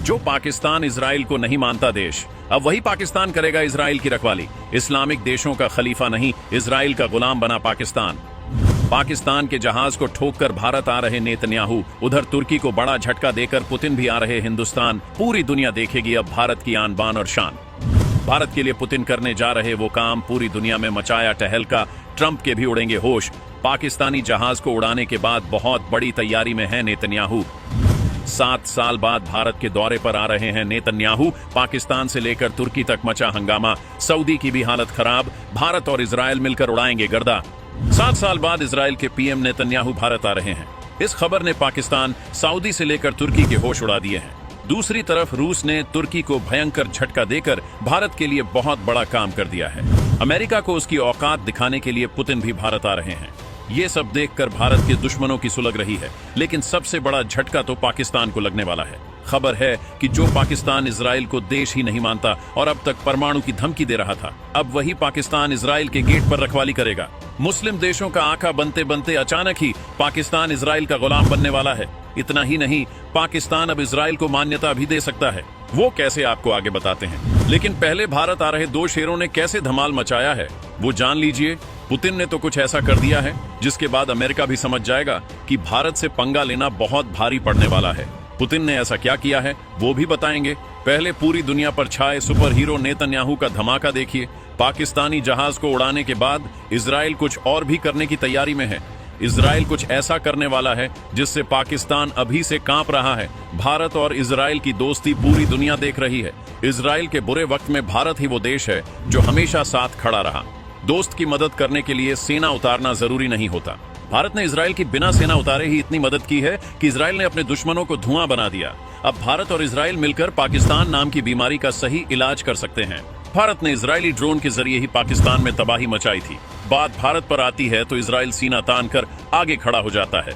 जो पाकिस्तान इजराइल को नहीं मानता देश, अब वही पाकिस्तान करेगा इजराइल की रखवाली। इस्लामिक देशों का खलीफा नहीं, इजराइल का गुलाम बना पाकिस्तान। पाकिस्तान के जहाज को ठोककर भारत आ रहे नेतन्याहू, उधर तुर्की को बड़ा झटका देकर पुतिन भी आ रहे हिंदुस्तान। पूरी दुनिया देखेगी अब भारत की आन बान और शान। भारत के लिए पुतिन करने जा रहे वो काम पूरी दुनिया में मचाया टहलका। ट्रंप के भी उड़ेंगे होश। पाकिस्तानी जहाज को उड़ाने के बाद बहुत बड़ी तैयारी में है नेतन्याहू। 7 साल बाद भारत के दौरे पर आ रहे हैं नेतन्याहू। पाकिस्तान से लेकर तुर्की तक मचा हंगामा। सऊदी की भी हालत खराब। भारत और इजराइल मिलकर उड़ाएंगे गर्दा। 7 साल बाद इजराइल के पीएम नेतन्याहू भारत आ रहे हैं। इस खबर ने पाकिस्तान, सऊदी से लेकर तुर्की के होश उड़ा दिए हैं। दूसरी तरफ रूस ने तुर्की को भयंकर झटका देकर भारत के लिए बहुत बड़ा काम कर दिया है। अमेरिका को उसकी औकात दिखाने के लिए पुतिन भी भारत आ रहे हैं। ये सब देखकर भारत के दुश्मनों की सुलग रही है, लेकिन सबसे बड़ा झटका तो पाकिस्तान को लगने वाला है। खबर है कि जो पाकिस्तान इजराइल को देश ही नहीं मानता और अब तक परमाणु की धमकी दे रहा था, अब वही पाकिस्तान इजराइल के गेट पर रखवाली करेगा। मुस्लिम देशों का आका बनते बनते अचानक ही पाकिस्तान इजराइल का गुलाम बनने वाला है। इतना ही नहीं, पाकिस्तान अब इजराइल को मान्यता भी दे सकता है। वो कैसे, आपको आगे बताते हैं। लेकिन पहले भारत आ रहे 2 शेरों ने कैसे धमाल मचाया है वो जान लीजिए। पुतिन ने तो कुछ ऐसा कर दिया है जिसके बाद अमेरिका भी समझ जाएगा कि भारत से पंगा लेना बहुत भारी पड़ने वाला है। पुतिन ने ऐसा क्या किया है वो भी बताएंगे। पहले पूरी दुनिया पर छाए सुपर हीरो नेतन्याहू का धमाका देखिए। पाकिस्तानी जहाज को उड़ाने के बाद इजराइल कुछ और भी करने की तैयारी में है। इजराइल कुछ ऐसा करने वाला है जिससे पाकिस्तान अभी से कांप रहा है। भारत और इजराइल की दोस्ती पूरी दुनिया देख रही है। इजराइल के बुरे वक्त में भारत ही वो देश है जो हमेशा साथ खड़ा रहा। दोस्त की मदद करने के लिए सेना उतारना जरूरी नहीं होता। भारत ने इजराइल की बिना सेना उतारे ही इतनी मदद की है कि इजराइल ने अपने दुश्मनों को धुआं बना दिया। अब भारत और इजराइल मिलकर पाकिस्तान नाम की बीमारी का सही इलाज कर सकते हैं। भारत ने इजरायली ड्रोन के जरिए ही पाकिस्तान में तबाही मचाई थी। बात भारत पर आती है तो इजराइल सीना तान कर आगे खड़ा हो जाता है।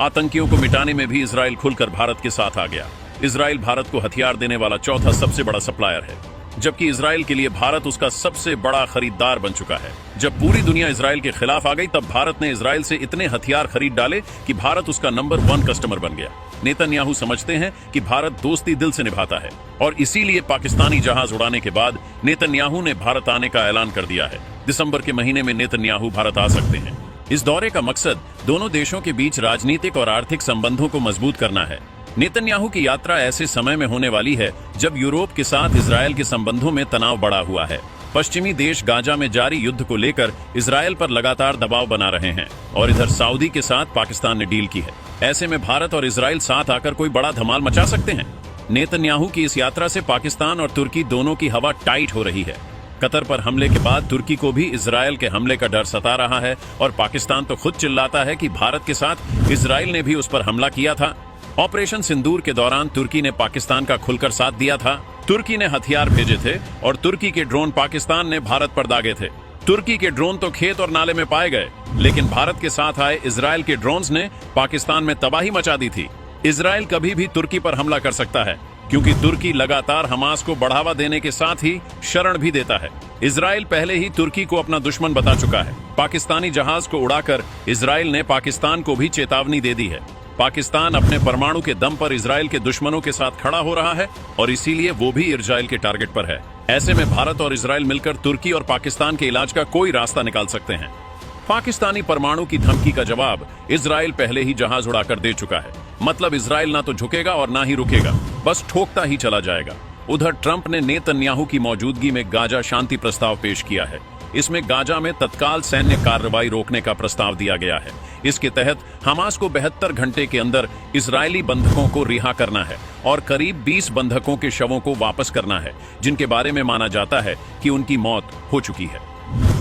आतंकियों को मिटाने में भी इजराइल खुलकर भारत के साथ आ गया। इजराइल भारत को हथियार देने वाला चौथा सबसे बड़ा सप्लायर है, जबकि इजराइल के लिए भारत उसका सबसे बड़ा खरीदार बन चुका है। जब पूरी दुनिया इजराइल के खिलाफ आ गई, तब भारत ने इजराइल से इतने हथियार खरीद डाले कि भारत उसका नंबर 1 कस्टमर बन गया। नेतन्याहू समझते हैं कि भारत दोस्ती दिल से निभाता है और इसीलिए पाकिस्तानी जहाज उड़ाने के बाद नेतन्याहू ने भारत आने का ऐलान कर दिया है। दिसंबर के महीने में नेतन्याहू भारत आ सकते हैं। इस दौरे का मकसद दोनों देशों के बीच राजनीतिक और आर्थिक संबंधों को मजबूत करना है। नेतन्याहू की यात्रा ऐसे समय में होने वाली है जब यूरोप के साथ इजराइल के संबंधों में तनाव बढ़ा हुआ है। पश्चिमी देश गाजा में जारी युद्ध को लेकर इजराइल पर लगातार दबाव बना रहे हैं और इधर सऊदी के साथ पाकिस्तान ने डील की है। ऐसे में भारत और इजराइल साथ आकर कोई बड़ा धमाल मचा सकते हैं। नेतन्याहू की इस यात्रा से पाकिस्तान और तुर्की दोनों की हवा टाइट हो रही है। कतर पर हमले के बाद तुर्की को भी इजराइल के हमले का डर सता रहा है और पाकिस्तान तो खुद चिल्लाता है कि भारत के साथ इजराइल ने भी उस पर हमला किया था। ऑपरेशन सिंदूर के दौरान तुर्की ने पाकिस्तान का खुलकर साथ दिया था। तुर्की ने हथियार भेजे थे और तुर्की के ड्रोन पाकिस्तान ने भारत पर दागे थे। तुर्की के ड्रोन तो खेत और नाले में पाए गए, लेकिन भारत के साथ आए इजराइल के ड्रोन्स ने पाकिस्तान में तबाही मचा दी थी। इजराइल कभी भी तुर्की पर हमला कर सकता है, क्योंकि तुर्की लगातार हमास को बढ़ावा देने के साथ ही शरण भी देता है। इजराइल पहले ही तुर्की को अपना दुश्मन बता चुका है। पाकिस्तानी जहाज को उड़ाकर इजराइल ने पाकिस्तान को भी चेतावनी दे दी है। पाकिस्तान अपने परमाणु के दम पर इजराइल के दुश्मनों के साथ खड़ा हो रहा है और इसीलिए वो भी इजराइल के टारगेट पर है। ऐसे में भारत और इजराइल मिलकर तुर्की और पाकिस्तान के इलाज का कोई रास्ता निकाल सकते हैं। पाकिस्तानी परमाणु की धमकी का जवाब इजराइल पहले ही जहाज उड़ाकर दे चुका है। मतलब इजराइल ना तो झुकेगा और ना ही रुकेगा, बस ठोकता ही चला जाएगा। उधर ट्रंप ने नेतन्याहू की मौजूदगी में गाजा शांति प्रस्ताव पेश किया है। इसमें गाजा में तत्काल सैन्य कार्रवाई रोकने का प्रस्ताव दिया गया है। इसके तहत हमास को 72 घंटे के अंदर इजरायली बंधकों को रिहा करना है और करीब 20 बंधकों के शवों को वापस करना है, जिनके बारे में माना जाता है कि उनकी मौत हो चुकी है।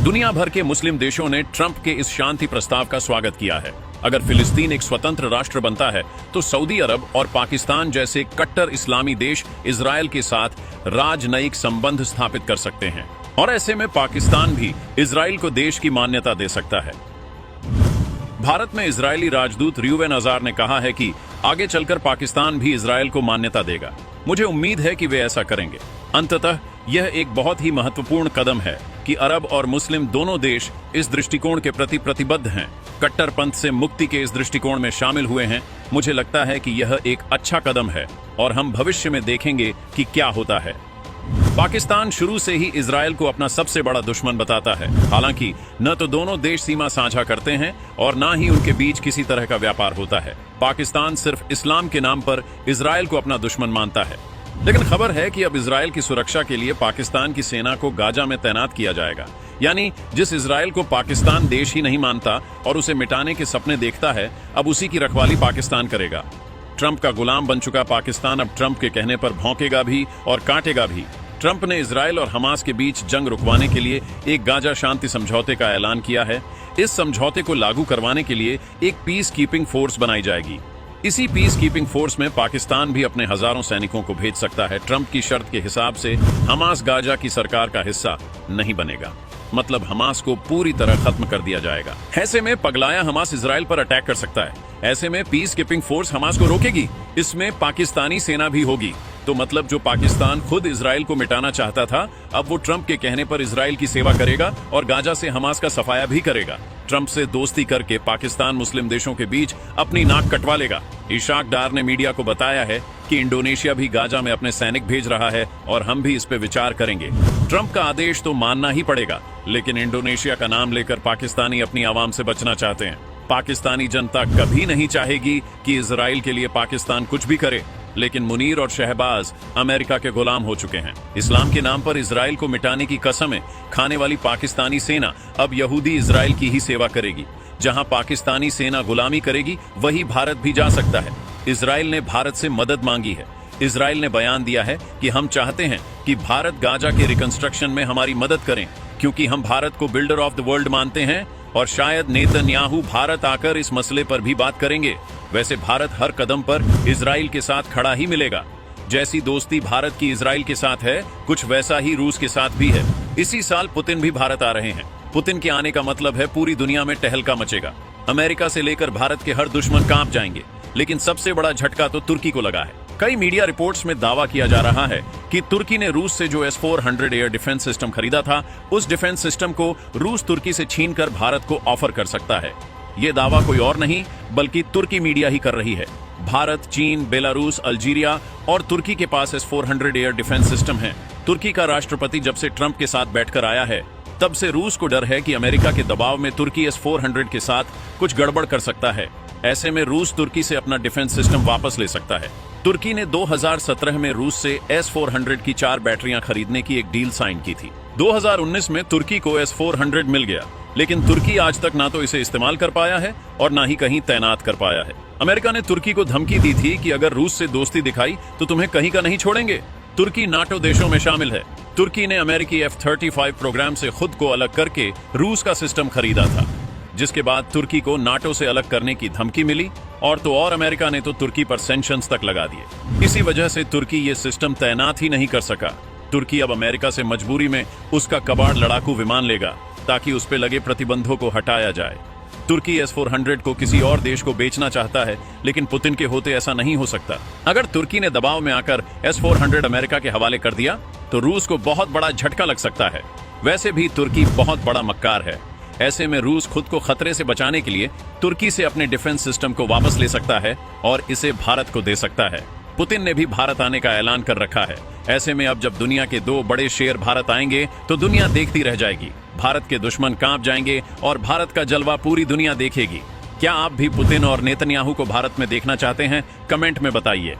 दुनिया भर के मुस्लिम देशों ने ट्रंप के इस शांति प्रस्ताव का स्वागत किया है। अगर फिलिस्तीन एक स्वतंत्र राष्ट्र बनता है तो सऊदी अरब और पाकिस्तान जैसे कट्टर इस्लामी देश इजराइल के साथ राजनयिक संबंध स्थापित कर सकते हैं और ऐसे में पाकिस्तान भी इजराइल को देश की मान्यता दे सकता है। भारत में इजरायली राजदूत र्यूवेन अजार ने कहा है कि आगे चलकर पाकिस्तान भी इजराइल को मान्यता देगा। मुझे उम्मीद है कि वे ऐसा करेंगे। अंततः यह एक बहुत ही महत्वपूर्ण कदम है कि अरब और मुस्लिम दोनों देश इस दृष्टिकोण के प्रति प्रतिबद्ध हैं कट्टरपंथ से मुक्ति के इस दृष्टिकोण में शामिल हुए हैं, मुझे लगता है कि यह एक अच्छा कदम है और हम भविष्य में देखेंगे कि क्या होता है। पाकिस्तान शुरू से ही इजराइल को अपना सबसे बड़ा दुश्मन बताता है। हालांकि न तो दोनों देश सीमा साझा करते हैं और न ही उनके बीच किसी तरह का व्यापार होता है। पाकिस्तान सिर्फ इस्लाम के नाम पर इजराइल को अपना दुश्मन मानता है। लेकिन खबर है कि अब इजराइल की सुरक्षा के लिए पाकिस्तान की सेना को गाजा में तैनात किया जाएगा। यानी जिस इजराइल को पाकिस्तान देश ही नहीं मानता और उसे मिटाने के सपने देखता है, अब उसी की रखवाली पाकिस्तान करेगा। ट्रंप का गुलाम बन चुका पाकिस्तान अब ट्रंप के कहने पर भौंकेगा भी और काटेगा भी। ट्रंप ने इजराइल और हमास के बीच जंग रुकवाने के लिए एक गाजा शांति समझौते का ऐलान किया है। इस समझौते को लागू करवाने के लिए एक पीस कीपिंग फोर्स बनाई जाएगी। इसी पीस कीपिंग फोर्स में पाकिस्तान भी अपने हजारों सैनिकों को भेज सकता है। ट्रंप की शर्त के हिसाब से हमास गाजा की सरकार का हिस्सा नहीं बनेगा, मतलब हमास को पूरी तरह खत्म कर दिया जाएगा। ऐसे में पगलाया हमास इजराइल पर अटैक कर सकता है। ऐसे में पीस कीपिंग फोर्स हमास को रोकेगी। इसमें पाकिस्तानी सेना भी होगी। तो मतलब जो पाकिस्तान खुद इजराइल को मिटाना चाहता था, अब वो ट्रंप के कहने पर इजराइल की सेवा करेगा और गाजा से हमास का सफाया भी करेगा। ट्रंप से दोस्ती करके पाकिस्तान मुस्लिम देशों के बीच अपनी नाक कटवा लेगा। इशाक डार ने मीडिया को बताया है कि इंडोनेशिया भी गाजा में अपने सैनिक भेज रहा है और हम भी इस पे विचार करेंगे। ट्रंप का आदेश तो मानना ही पड़ेगा, लेकिन इंडोनेशिया का नाम लेकर पाकिस्तानी अपनी आवाम से बचना चाहते हैं। पाकिस्तानी जनता कभी नहीं चाहेगी कि इजराइल के लिए पाकिस्तान कुछ भी करे, लेकिन मुनीर और शहबाज अमेरिका के गुलाम हो चुके हैं। इस्लाम के नाम पर इजराइल को मिटाने की कसमें खाने वाली पाकिस्तानी सेना अब यहूदी इजराइल की ही सेवा करेगी। जहां पाकिस्तानी सेना गुलामी करेगी, वही भारत भी जा सकता है। इजराइल ने भारत से मदद मांगी है। इजराइल ने बयान दिया है कि हम चाहते हैं कि भारत गाजा के रिकंस्ट्रक्शन में हमारी मदद करें, क्योंकि हम भारत को बिल्डर ऑफ द वर्ल्ड मानते हैं और शायद नेतन्याहू भारत आकर इस मसले पर भी बात करेंगे। वैसे भारत हर कदम पर इजराइल के साथ खड़ा ही मिलेगा। जैसी दोस्ती भारत की इजराइल के साथ है, कुछ वैसा ही रूस के साथ भी है। इसी साल पुतिन भी भारत आ रहे हैं। पुतिन के आने का मतलब है पूरी दुनिया में टहलका मचेगा। अमेरिका से लेकर भारत के हर दुश्मन कांप जाएंगे। लेकिन सबसे बड़ा झटका तो तुर्की को लगा है। कई मीडिया रिपोर्ट्स में दावा किया जा रहा है कि तुर्की ने रूस से जो S-400 एयर डिफेंस सिस्टम खरीदा था, उस डिफेंस सिस्टम को रूस तुर्की से छीनकर भारत को ऑफर कर सकता है। ये दावा कोई और नहीं बल्कि तुर्की मीडिया ही कर रही है। भारत, चीन, बेलारूस, अल्जीरिया और तुर्की के पास S-400 एयर डिफेंस सिस्टम है। तुर्की का राष्ट्रपति जब से ट्रंप के साथ बैठकर आया है, तब से रूस को डर है कि अमेरिका के दबाव में तुर्की S-400 के साथ कुछ गड़बड़ कर सकता है। ऐसे में रूस तुर्की से अपना डिफेंस सिस्टम वापस ले सकता है। तुर्की ने 2017 में रूस से S-400 की 4 बैटरियां खरीदने की एक डील साइन की थी। 2019 में तुर्की को S-400 मिल गया, लेकिन तुर्की आज तक ना तो इसे इस्तेमाल कर पाया है और ना ही कहीं तैनात कर पाया है। अमेरिका ने तुर्की को धमकी दी थी कि अगर रूस से दोस्ती दिखाई तो तुम्हें कहीं का नहीं छोड़ेंगे। तुर्की नाटो देशों में शामिल है। तुर्की ने अमेरिकी F-35 प्रोग्राम से खुद को अलग करके रूस का सिस्टम खरीदा था, जिसके बाद तुर्की को नाटो से अलग करने की धमकी मिली और तो और अमेरिका ने तो तुर्की पर सैंक्शंस तक लगा दिए। इसी वजह से तुर्की ये सिस्टम तैनात ही नहीं कर सका। तुर्की अब अमेरिका से मजबूरी में उसका कबाड़ लड़ाकू विमान लेगा ताकि उस पे लगे प्रतिबंधों को हटाया जाए। तुर्की S-400 को किसी और देश को बेचना चाहता है, लेकिन पुतिन के होते ऐसा नहीं हो सकता। अगर तुर्की ने दबाव में आकर S-400 अमेरिका के हवाले कर दिया तो रूस को बहुत बड़ा झटका लग सकता है। वैसे भी तुर्की बहुत बड़ा मक्कार है। ऐसे में रूस खुद को खतरे से बचाने के लिए तुर्की से अपने डिफेंस सिस्टम को वापस ले सकता है और इसे भारत को दे सकता है। पुतिन ने भी भारत आने का ऐलान कर रखा है। ऐसे में अब जब दुनिया के 2 बड़े शेर भारत आएंगे तो दुनिया देखती रह जाएगी। भारत के दुश्मन कांप जाएंगे और भारत का जलवा पूरी दुनिया देखेगी। क्या आप भी पुतिन और नेतन्याहू को भारत में देखना चाहते हैं? कमेंट में बताइए।